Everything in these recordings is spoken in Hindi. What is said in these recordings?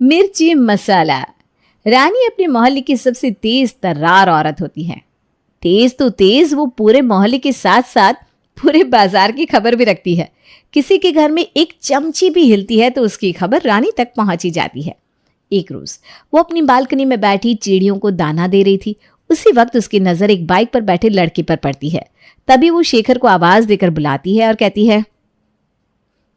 मिर्ची मसाला। रानी अपने मोहल्ले की सबसे तेज तर्रार औरत होती है। तेज तो तेज, वो पूरे मोहल्ले के साथ साथ पूरे बाजार की खबर भी रखती है। किसी के घर में एक चमची भी हिलती है तो उसकी खबर रानी तक पहुंची जाती है। एक रोज वो अपनी बालकनी में बैठी चिड़ियों को दाना दे रही थी। उसी वक्त उसकी नजर एक बाइक पर बैठे लड़के पर पड़ती है। तभी वो शेखर को आवाज देकर बुलाती है और कहती है,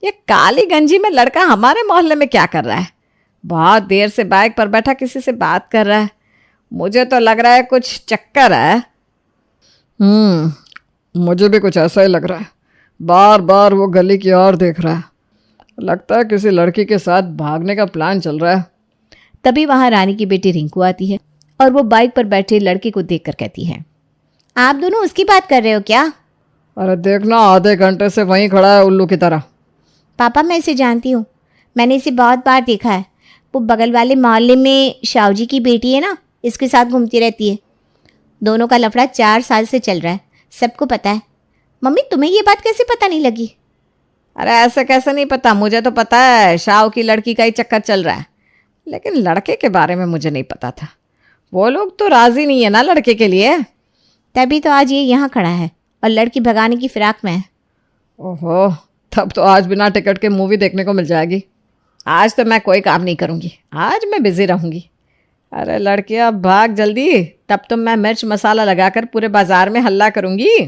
ये काली गंजी में लड़का हमारे मोहल्ले में क्या कर रहा है? बहुत देर से बाइक पर बैठा किसी से बात कर रहा है। मुझे तो लग रहा है कुछ चक्कर है। मुझे भी कुछ ऐसा ही लग रहा है। बार बार वो गली की ओर देख रहा है। लगता है किसी लड़की के साथ भागने का प्लान चल रहा है। तभी वहां रानी की बेटी रिंकू आती है और वो बाइक पर बैठे लड़के को देखकर कहती है, आप दोनों उसकी बात कर रहे हो क्या? अरे देखना, आधे घंटे से वहीं खड़ा है उल्लू की तरह। पापा, मैं इसे जानती हूँ, मैंने इसे बहुत बार देखा है। वो बगल वाले मोहल्ले में शाहू जी की बेटी है ना, इसके साथ घूमती रहती है। दोनों का लफड़ा 4 साल से चल रहा है, सबको पता है। मम्मी, तुम्हें ये बात कैसे पता नहीं लगी? अरे ऐसे कैसे नहीं पता, मुझे तो पता है शाहू की लड़की का ही चक्कर चल रहा है, लेकिन लड़के के बारे में मुझे नहीं पता था। वो लोग तो राजी नहीं है ना लड़के के लिए। तभी तो आज ये यहाँ खड़ा है और लड़की भगाने की फिराक में है। ओहो, तब तो आज बिना टिकट के मूवी देखने को मिल जाएगी। आज तो मैं कोई काम नहीं करूँगी, आज मैं बिजी रहूँगी। अरे लड़कियाँ भाग जल्दी, तब तो मैं मिर्च मसाला लगाकर पूरे बाजार में हल्ला करूँगी।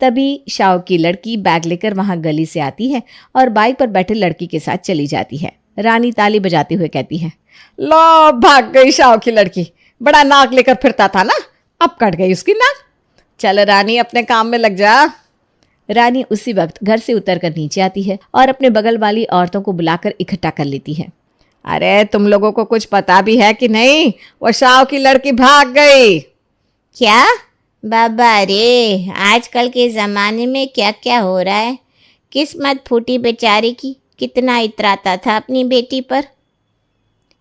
तभी शाहू की लड़की बैग लेकर वहां गली से आती है और बाइक पर बैठे लड़की के साथ चली जाती है। रानी ताली बजाते हुए कहती है, लो भाग गई शाहू की लड़की। बड़ा नाक लेकर फिरता था ना, अब कट गई उसकी नाक। चल रानी, अपने काम में लग जा। रानी उसी वक्त घर से उतरकर नीचे आती है और अपने बगल वाली औरतों को बुलाकर इकट्ठा कर लेती है। अरे तुम लोगों को कुछ पता भी है कि नहीं? वो शाहू की लड़की भाग गई। क्या बाबा रे, आजकल के ज़माने में क्या क्या हो रहा है। किस्मत फूटी बेचारी की, कितना इतराता था अपनी बेटी पर।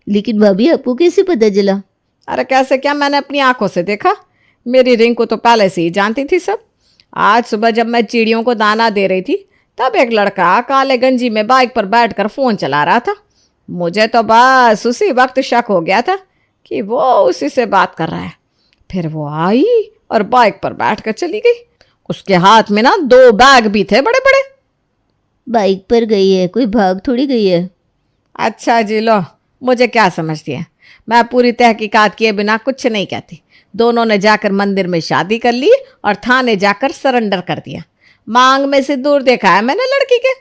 लेकिन भाभी, आपको कैसे पता चला? अरे कैसे क्या, मैंने अपनी आंखों से देखा। मेरी रिंकू तो पहले से ही जानती थी सब। आज सुबह जब मैं चिड़ियों को दाना दे रही थी तब एक लड़का काले गंजी में बाइक पर बैठकर फ़ोन चला रहा था। मुझे तो बस उसी वक्त शक हो गया था कि वो उसी से बात कर रहा है। फिर वो आई और बाइक पर बैठकर चली गई। उसके हाथ में ना 2 बैग भी थे बड़े बड़े। बाइक पर गई है, कोई भाग थोड़ी गई है। अच्छा जी, लो मुझे क्या समझती है, मैं पूरी तहकीकात किए बिना कुछ नहीं कहती। दोनों ने जाकर मंदिर में शादी कर ली और थाने जाकर सरेंडर कर दिया। मांग में सिंदूर देखा है मैंने लड़की के।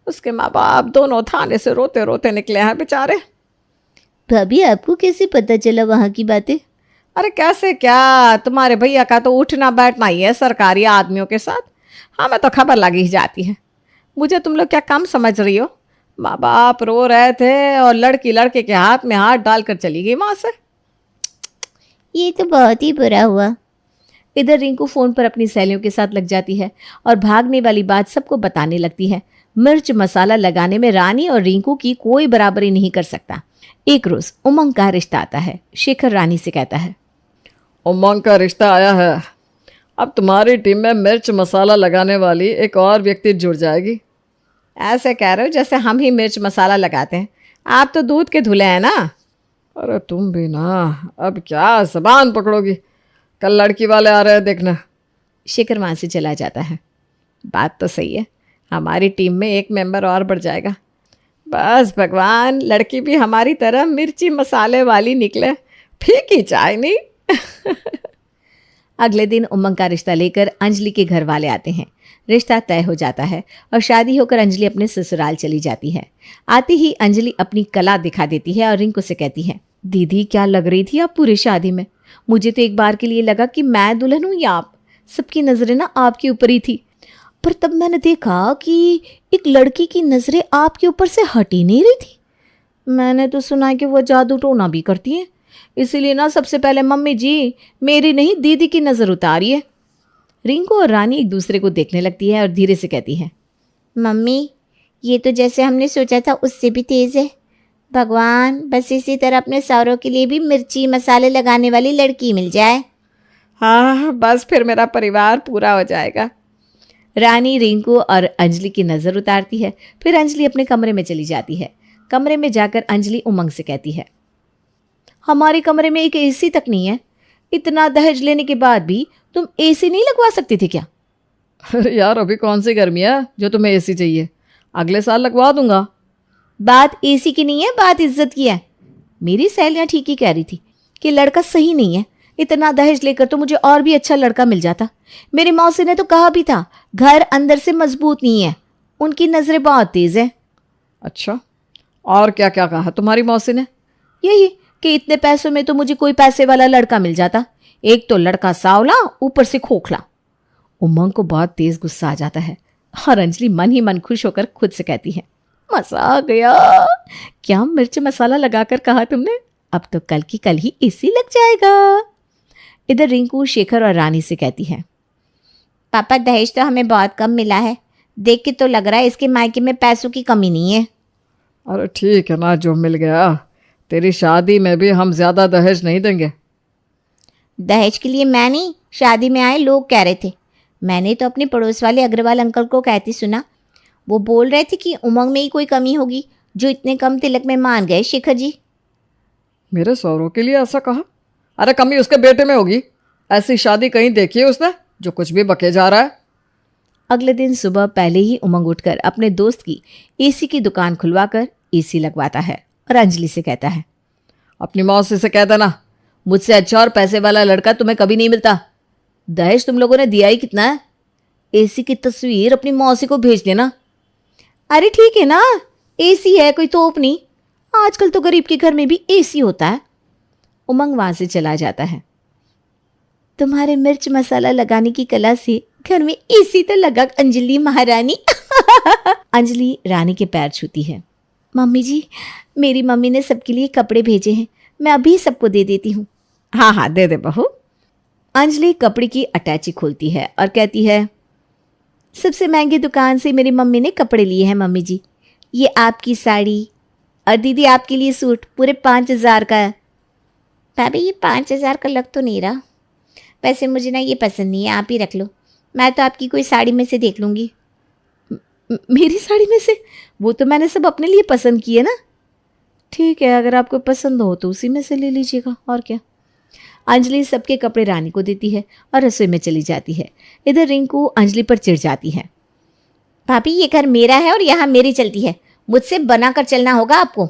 उसके माँ बाप दोनों थाने से रोते रोते निकले हैं बेचारे। भाभी, आपको कैसे पता चला वहाँ की बातें? अरे कैसे क्या, तुम्हारे भैया का तो उठना बैठना ही है सरकारी आदमियों के साथ। हमें तो खबर लगी ही जाती है। मुझे तुम लोग क्या कम समझ रही हो? माँ बाप रो रहे थे और लड़की लड़के के हाथ में हाथ डालकर चली गई वहाँ से। ये तो बहुत ही बुरा हुआ। इधर रिंकू फ़ोन पर अपनी सहेलियों के साथ लग जाती है और भागने वाली बात सबको बताने लगती है। मिर्च मसाला लगाने में रानी और रिंकू की कोई बराबरी नहीं कर सकता। एक रोज उमंग का रिश्ता आता है। शेखर रानी से कहता है, उमंग का रिश्ता आया है। अब तुम्हारी टीम में मिर्च मसाला लगाने वाली एक और व्यक्ति जुड़ जाएगी। ऐसे कह रहे हो जैसे हम ही मिर्च मसाला लगाते हैं। आप तो दूध के धुले हैं ना। अरे तुम भी ना, अब क्या जबान पकड़ोगी? कल लड़की वाले आ रहे हैं, देखना। शेखर वहाँ से चला जाता है। बात तो सही है, हमारी टीम में एक मेंबर और बढ़ जाएगा। बस भगवान, लड़की भी हमारी तरह मिर्ची मसाले वाली निकले, फीकी चाय नहीं। अगले दिन उमंग का रिश्ता लेकर अंजलि के घर वाले आते हैं। रिश्ता तय हो जाता है और शादी होकर अंजलि अपने ससुराल चली जाती है। आती ही अंजलि अपनी कला दिखा देती है और रिंकू से कहती है, दीदी क्या लग रही थी आप पूरी शादी में। मुझे तो एक बार के लिए लगा कि मैं दुल्हन हूँ या आप। सबकी नजरें ना आपके ऊपर ही थी, पर तब मैंने देखा कि एक लड़की की नजरें आपके ऊपर से हट ही नहीं रही थी। मैंने तो सुना है कि वो जादू टोना भी करती हैं, इसीलिए ना सबसे पहले मम्मी जी मेरी नहीं दीदी की नज़र उतारिए। रिंकू और रानी एक दूसरे को देखने लगती है और धीरे से कहती है, मम्मी ये तो जैसे हमने सोचा था उससे भी तेज़ है। भगवान बस इसी तरह अपने सौरों के लिए भी मिर्ची मसाले लगाने वाली लड़की मिल जाए। हाँ बस फिर मेरा परिवार पूरा हो जाएगा। रानी रिंकू और अंजलि की नज़र उतारती है। फिर अंजलि अपने कमरे में चली जाती है। कमरे में जाकर अंजलि उमंग से कहती है, हमारे कमरे में एक एसी तक नहीं है। इतना दहेज लेने के बाद भी तुम एसी नहीं लगवा सकती थी क्या? अरे यार, अभी कौन सी गर्मी है जो तुम्हें एसी चाहिए? अगले साल लगवा दूंगा। बात एसी की नहीं है, बात इज्जत की है। मेरी सहेलियां ठीक ही कह रही थी कि लड़का सही नहीं है। इतना दहेज लेकर तो मुझे और भी अच्छा लड़का मिल जाता। मेरी मौसी ने तो कहा भी था, घर अंदर से मजबूत नहीं है, उनकी नजरें बहुत तेज है। अच्छा, और क्या क्या कहा तुम्हारी मौसी ने? यही कि इतने पैसों में तो मुझे कोई पैसे वाला लड़का मिल जाता। एक तो लड़का सावला, ऊपर से खोखला। उमंग को बहुत तेज गुस्सा आ जाता है और अंजलि मन ही मन खुश होकर खुद से कहती है, मजा आ गया। क्या मिर्च मसाला लगाकर कहा तुमने? अब तो कल की कल ही एसी लग जाएगा। इधर रिंकू शेखर और रानी से कहती है, पापा दहेज तो हमें बहुत कम मिला है, देख के तो लग रहा है इसके मायके में पैसों की कमी नहीं है। अरे ठीक है ना, जो मिल गया। तेरी शादी में भी हम ज्यादा दहेज नहीं देंगे। दहेज के लिए मैं नहीं, शादी में आए लोग कह रहे थे। मैंने तो अपने पड़ोस वाले अग्रवाल अंकल को कहती सुना। वो बोल रहे थे कि उमंग में ही कोई कमी होगी जो इतने कम तिलक में मान गए शेखर जी। मेरे सौरों के लिए ऐसा कहा? अरे कमी उसके बेटे में होगी। ऐसी शादी कहीं देखी है उसने जो कुछ भी बके जा रहा है? अगले दिन सुबह पहले ही उमंग उठकर अपने दोस्त की एसी की दुकान खुलवाकर एसी लगवाता है और अंजलि से कहता है, अपनी मौसी से कह देना, मुझसे अच्छा और पैसे वाला लड़का तुम्हें कभी नहीं मिलता। दहेज तुम लोगों ने दिया ही कितना है? एसी की तस्वीर अपनी मौसी को भेज देना। अरे ठीक है ना, एसी है, कोई तोप नहीं। आजकल तो गरीब के घर में भी एसी होता है। उमंग वहां से चला जाता है। तुम्हारे मिर्च मसाला लगाने की कला से घर में एसी तो लगा अंजलि महारानी। अंजलि रानी के पैर छूती है। मम्मी जी, मेरी मम्मी ने सबके लिए कपड़े भेजे हैं, मैं अभी सबको दे देती हूँ। हाँ हाँ, दे दे बहू। अंजलि कपड़े की अटैची खोलती है और कहती है, सबसे महंगी दुकान से मेरी मम्मी ने कपड़े लिए हैं मम्मी जी। ये आपकी साड़ी और दीदी आपके लिए सूट पूरे 5,000 का है। भाभी ये 5,000 का लग तो नहीं रहा। वैसे मुझे ना ये पसंद नहीं है, आप ही रख लो। मैं तो आपकी कोई साड़ी में से देख लूँगी। मेरी साड़ी में से? वो तो मैंने सब अपने लिए पसंद की है ना। ठीक है, अगर आपको पसंद हो तो उसी में से ले लीजिएगा, और क्या। अंजलि सबके कपड़े रानी को देती है और रसोई में चली जाती है। इधर रिंकू अंजलि पर चिढ़ जाती है। भाभी ये घर मेरा है और यहाँ मेरी चलती है, मुझसे बनाकर चलना होगा आपको।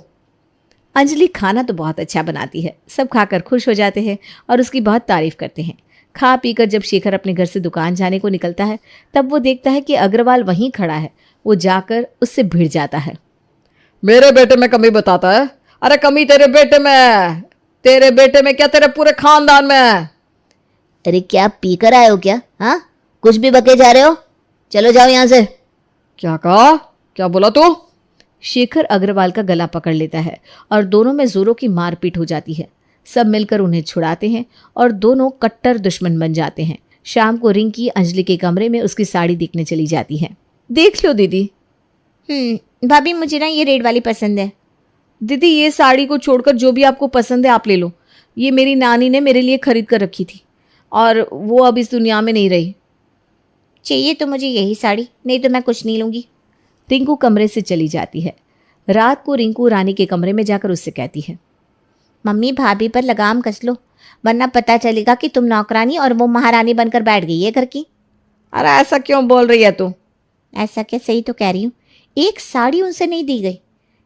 अंजलि खाना तो बहुत अच्छा बनाती है। सब खाकर खुश हो जाते हैं और उसकी बहुत तारीफ करते हैं। खा पीकर जब शेखर अपने घर से दुकान जाने को निकलता है तब वो देखता है कि अग्रवाल वहीं खड़ा है। वो जाकर उससे भिड़ जाता है। मेरे बेटे में कमी बताता है? अरे कमी तेरे बेटे में है। तेरे बेटे में क्या, तेरे पूरे खानदान में है। अरे क्या पीकर आए हो क्या? हाँ, कुछ भी बके जा रहे हो? चलो जाओ यहाँ से। क्या कहा? क्या बोला तू? शेखर अग्रवाल का गला पकड़ लेता है और दोनों में जोरों की मारपीट हो जाती है। सब मिलकर उन्हें छुड़ाते हैं और दोनों कट्टर दुश्मन बन जाते हैं। शाम को रिंकी अंजलि के कमरे में उसकी साड़ी देखने चली जाती है। देख लो दीदी। भाभी मुझे ना ये रेड वाली पसंद है। दीदी ये साड़ी को छोड़कर जो भी आपको पसंद है आप ले लो। ये मेरी नानी ने मेरे लिए खरीद कर रखी थी और वो अब इस दुनिया में नहीं रही। चाहिए तो मुझे यही साड़ी, नहीं तो मैं कुछ नहीं लूँगी। रिंकू कमरे से चली जाती है। रात को रिंकू रानी के कमरे में जाकर उससे कहती है, मम्मी भाभी पर लगाम कस लो, वरना पता चलेगा कि तुम नौकरानी और वो महारानी बनकर बैठ गई है घर की। अरे ऐसा क्यों बोल रही है तू? ऐसा क्या, सही तो कह रही हूँ। एक साड़ी उनसे नहीं दी गई।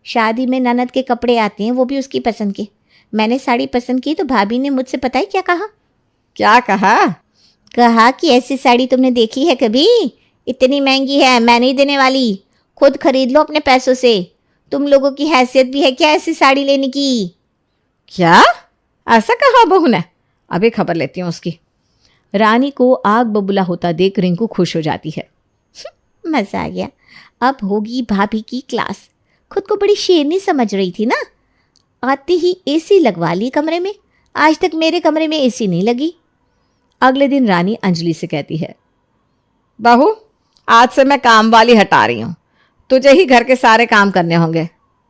शादी में ननद के कपड़े आते हैं, वो भी उसकी पसंद के। मैंने साड़ी पसंद की तो भाभी ने मुझसे पता है क्या कहा? क्या कहा? कहा कि ऐसी साड़ी तुमने देखी है कभी? इतनी महंगी है, मैं नहीं देने वाली, खुद खरीद लो अपने पैसों से। तुम लोगों की हैसियत भी है क्या ऐसी साड़ी लेने की? क्या ऐसा कहा बहू ने? अभी खबर लेती हूँ उसकी। रानी को आग बबूला होता देख रिंकू खुश हो जाती है। मजा आ गया, अब होगी भाभी की क्लास। खुद को बड़ी शेरनी समझ रही थी ना, आती ही एसी लगवा ली कमरे में। आज तक मेरे कमरे में एसी नहीं लगी। अगले दिन रानी अंजलि से कहती है, बहू आज से मैं काम वाली हटा रही हूँ, तुझे ही घर के सारे काम करने होंगे।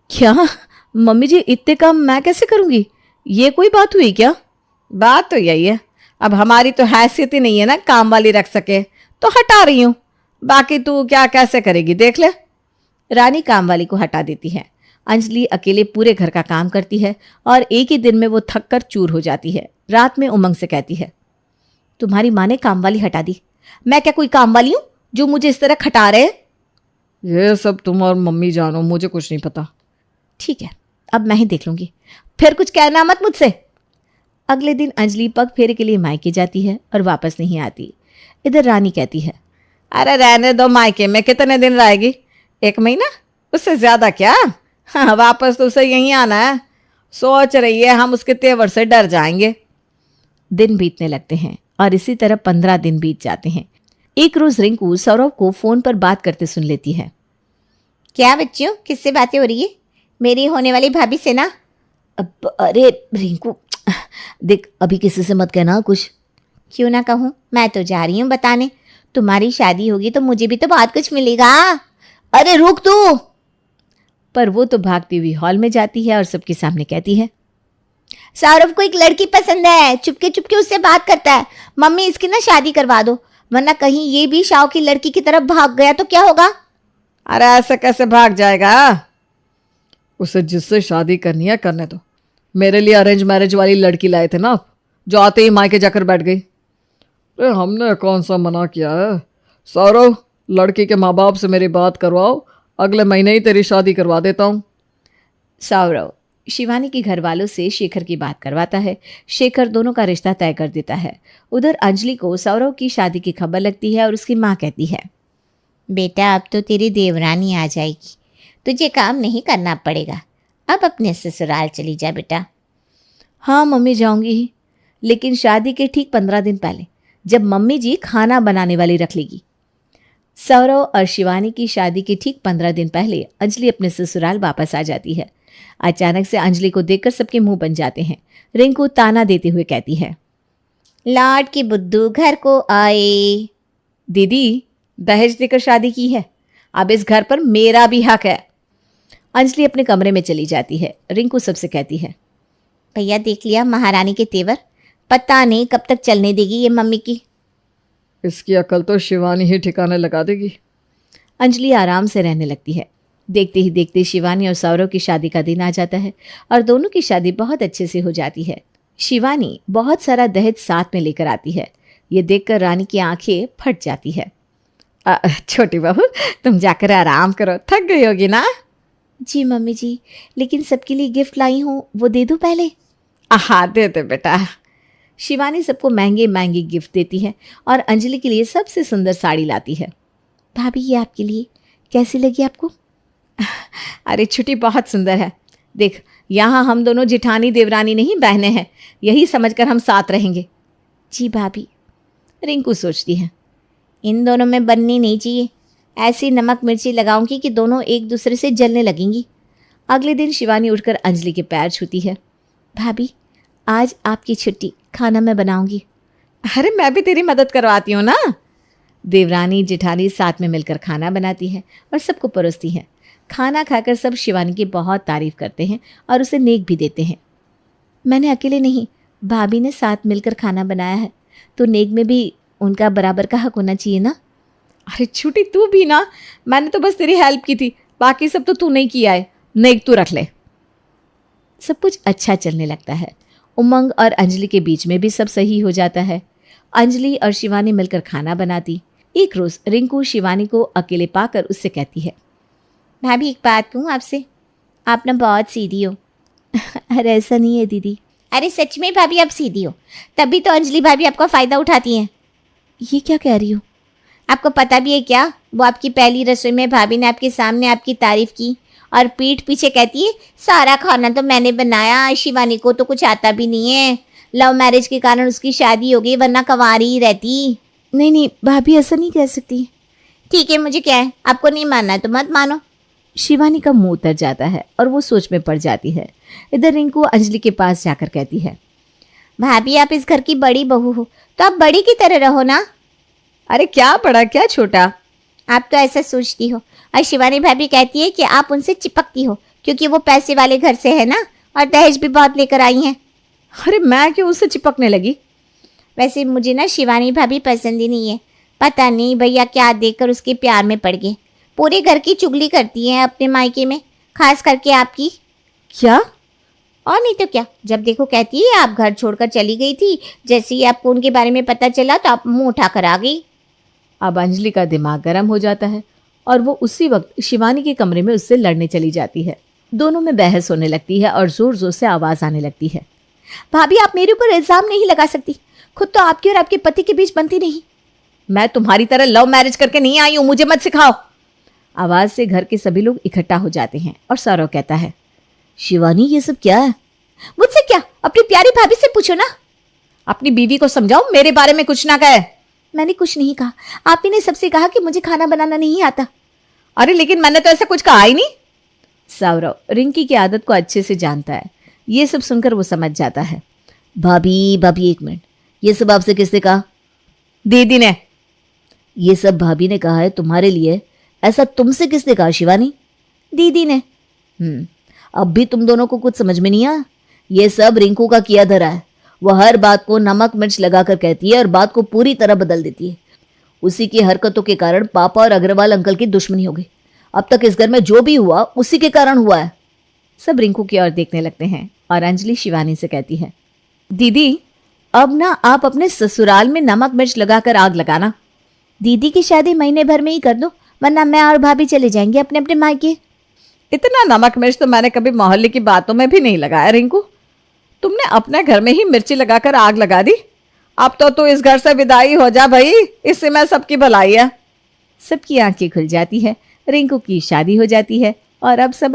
क्या मम्मी जी, इतने काम मैं कैसे करूँगी? ये कोई बात हुई क्या? बात तो यही है, अब हमारी तो हैसियत ही नहीं है ना काम वाली रख सके, तो हटा रही हूँ। बाकी तू क्या कैसे करेगी देख ले। रानी काम वाली को हटा देती है अंजलि अकेले पूरे घर का काम करती है और एक ही दिन में वो थक कर चूर हो जाती है। रात में उमंग से कहती है, तुम्हारी माँ ने काम वाली हटा दी। मैं क्या कोई काम वाली हूँ जो मुझे इस तरह खटा रहे? ये सब तुम और मम्मी जानो, मुझे कुछ नहीं पता। ठीक है, अब मैं ही देख लूंगी, फिर कुछ कहना मत मुझसे। अगले दिन अंजलि पग फेरे के लिए मायके जाती है और वापस नहीं आती। इधर रानी कहती है, अरे रहने दो, मायके में कितने दिन रहेगी? 1 महीना, उससे ज्यादा क्या? हाँ, वापस तो उसे यहीं आना है। सोच रही है हम उसके तेवर से डर जाएंगे। दिन बीतने लगते हैं और इसी तरह 15 दिन बीत जाते हैं। एक रोज रिंकू सौरभ को फोन पर बात करते सुन लेती है। क्या बच्चियों, किससे बातें हो रही है? मेरी होने वाली भाभी से ना? अब अरे रिंकू, देख अभी किसी से मत कहना कुछ। क्यों ना कहूँ, मैं तो जा रही हूँ बताने। तुम्हारी शादी होगी तो मुझे भी तो बहुत कुछ मिलेगा। अरे रुक तू। पर वो तो भागती हुई हॉल में जाती है और सबके सामने कहती है, सौरभ को एक लड़की पसंद है, चुपके चुपके उससे बात करता है। मम्मी इसकी ना शादी करवा दो, वरना कहीं ये भी शाव की लड़की की तरफ भाग गया तो क्या होगा? अरे ऐसे कैसे भाग जाएगा? उसे जिससे शादी करनी है करने दो। मेरे लिए अरेंज मैरिज वाली लड़की लाए थे ना आप, जो आते ही मायके जाकर बैठ गई। अरे हमने कौन सा मना किया है? सौरभ, लड़की के माँ बाप से मेरी बात करवाओ, अगले महीने ही तेरी शादी करवा देता हूँ। सौरभ शिवानी के घर वालों से शेखर की बात करवाता है। शेखर दोनों का रिश्ता तय कर देता है। उधर अंजलि को सौरभ की शादी की खबर लगती है और उसकी माँ कहती है, बेटा अब तो तेरी देवरानी आ जाएगी, तुझे काम नहीं करना पड़ेगा। अब अपने ससुराल चली जा बेटा। हाँ मम्मी जाऊंगी ही, लेकिन शादी के ठीक 15 दिन पहले, जब मम्मी जी खाना बनाने वाली रख लेगी। सौरभ और शिवानी की शादी के ठीक 15 दिन पहले अंजलि अपने ससुराल वापस आ जाती है। अचानक से अंजलि को देखकर सबके मुंह बन जाते हैं। रिंकू ताना देते हुए कहती है, लाड की बुद्धू घर को आए। दीदी दहेज देकर शादी की है, अब इस घर पर मेरा भी हक है। अंजलि अपने कमरे में चली जाती है। रिंकू सबसे कहती है, भैया देख लिया महारानी के तेवर, पता नहीं कब तक चलने देगी ये मम्मी की। इसकी अकल तो शिवानी ही ठिकाने लगा देगी। अंजलि आराम से रहने लगती है। देखते ही देखते शिवानी और सौरभ की शादी का दिन आ जाता है और दोनों की शादी बहुत अच्छे से हो जाती है। शिवानी बहुत सारा दहेज साथ में लेकर आती है। ये देखकर रानी की आंखें फट जाती है। छोटी बहू, तुम जाकर आराम करो, थक गई होगी ना? जी मम्मी जी, लेकिन सबके लिए गिफ्ट लाई हूँ, वो दे दूँ पहले? हाँ दे दे बेटा। शिवानी सबको महंगे महंगे गिफ्ट देती है और अंजलि के लिए सबसे सुंदर साड़ी लाती है। भाभी ये आपके लिए, कैसी लगी आपको? अरे छुट्टी बहुत सुंदर है। देख, यहाँ हम दोनों जिठानी देवरानी नहीं, बहनें हैं, यही समझकर हम साथ रहेंगे। जी भाभी। रिंकू सोचती है, इन दोनों में बननी नहीं चाहिए, ऐसी नमक मिर्ची लगाऊंगी कि दोनों एक दूसरे से जलने लगेंगी। अगले दिन शिवानी उठकर अंजलि के पैर छूती है। भाभी आज आपकी छुट्टी, खाना मैं बनाऊंगी। अरे मैं भी तेरी मदद करवाती हूँ ना। देवरानी जिठानी साथ में मिलकर खाना बनाती है और सबको परोसती है। खाना खाकर सब शिवानी की बहुत तारीफ करते हैं और उसे नेक भी देते हैं। मैंने अकेले नहीं, भाभी ने साथ मिलकर खाना बनाया है, तो नेक में भी उनका बराबर का हक होना चाहिए ना। अरे छुट्टी तू भी ना, मैंने तो बस तेरी हेल्प की थी, बाकी सब तो तू नहीं किया है, नेक तू रख ले। सब कुछ अच्छा चलने लगता है। उमंग और अंजलि के बीच में भी सब सही हो जाता है। अंजलि और शिवानी मिलकर खाना बनाती। एक रोज रिंकू शिवानी को अकेले पाकर उससे कहती है, भाभी एक बात कहूँ आपसे, आप ना बहुत सीधी हो। अरे ऐसा नहीं है दीदी। अरे सच में भाभी आप सीधी हो, तभी तो अंजलि भाभी आपका फ़ायदा उठाती हैं। ये क्या कह रही हो? आपको पता भी है क्या, वो आपकी पहली रसोई में भाभी ने आपके सामने आपकी तारीफ की और पीठ पीछे कहती है सारा खाना तो मैंने बनाया, शिवानी को तो कुछ आता भी नहीं है, लव मैरिज के कारण उसकी शादी हो गई, वरना कंवारी ही रहती। नहीं नहीं भाभी, ऐसा नहीं कह सकती। ठीक है, मुझे क्या है, आपको नहीं मानना है तो मत मानो। शिवानी का मुंह उतर जाता है और वो सोच में पड़ जाती है। इधर रिंकू अंजलि के पास जाकर कहती है, भाभी आप इस घर की बड़ी बहू हो तो आप बड़ी की तरह रहो ना। अरे क्या बड़ा क्या छोटा, आप तो ऐसा सोचती हो। और शिवानी भाभी कहती है कि आप उनसे चिपकती हो क्योंकि वो पैसे वाले घर से है ना, और दहेज भी बहुत लेकर आई हैं। अरे मैं क्यों उससे चिपकने लगी? वैसे मुझे ना शिवानी भाभी पसंद ही नहीं है, पता नहीं भैया क्या देखकर उसके प्यार में पड़ गए। पूरे घर की चुगली करती हैं अपने मायके में, खास करके आपकी। क्या? और नहीं तो क्या, जब देखो कहती है आप घर छोड़कर चली गई थी, जैसे ही आपको उनके बारे में पता चला तो आप मुंह उठाकर आ गई। अब अंजलि का दिमाग गर्म हो जाता है और वो उसी वक्त शिवानी के कमरे में उससे लड़ने चली जाती है। दोनों में बहस होने लगती है और जोर जोर से आवाज आने लगती है। भाभी आप मेरे ऊपर इल्जाम नहीं लगा सकती, खुद तो आपके और आपके पति के बीच बनती नहीं। मैं तुम्हारी तरह लव मैरिज करके नहीं आई हूं, मुझे मत सिखाओ। आवाज से घर के सभी लोग इकट्ठा हो जाते हैं और सौरव कहता है, शिवानी ये सब क्या है? मुझसे क्या, अपनी प्यारी भाभी से पूछो ना। अपनी बीवी को समझाओ, मेरे बारे में कुछ ना कहे। मैंने कुछ नहीं कहा, आप ही ने सबसे कहा कि मुझे खाना बनाना नहीं आता। अरे लेकिन मैंने तो ऐसा कुछ कहा ही नहीं। सौरव रिंकी की आदत को अच्छे से जानता है। ये सब सुनकर वो समझ जाता है। भाभी भाभी एक मिनट, ये सब आपसे किसने कहा? दीदी ने। ये सब भाभी ने कहा है तुम्हारे लिए, ऐसा तुमसे किसने कहा शिवानी? दीदी ने। अब भी तुम दोनों को कुछ समझ में नहीं आया? ये सब रिंकू का किया धरा है। वह हर बात को नमक मिर्च लगाकर कहती है और बात को पूरी तरह बदल देती है। उसी की हरकतों के कारण पापा और अग्रवाल अंकल की दुश्मनी हो गई। अब तक इस घर में जो भी हुआ उसी के कारण हुआ है। सब रिंकू की ओर देखने लगते हैं और अंजलि शिवानी से कहती है, दीदी अब ना आप अपने ससुराल में नमक मिर्च लगाकर आग लगाना। दीदी की शादी महीने भर में ही कर दो, वरना मैं और भाभी चले जाएंगे अपने अपने मायके। इतना नमक मिर्च तो मैंने कभी मोहल्ले की बातों में भी नहीं लगाया रिंकू। तुमने अपने घर में ही मिर्ची लगाकर आग लगा दी। अब तो तू इस घर से विदाई हो जा भाई, इससे मैं सबकी भलाई है। सबकी आंखें खुल जाती है, रिंकू की शादी हो जाती है और अब सब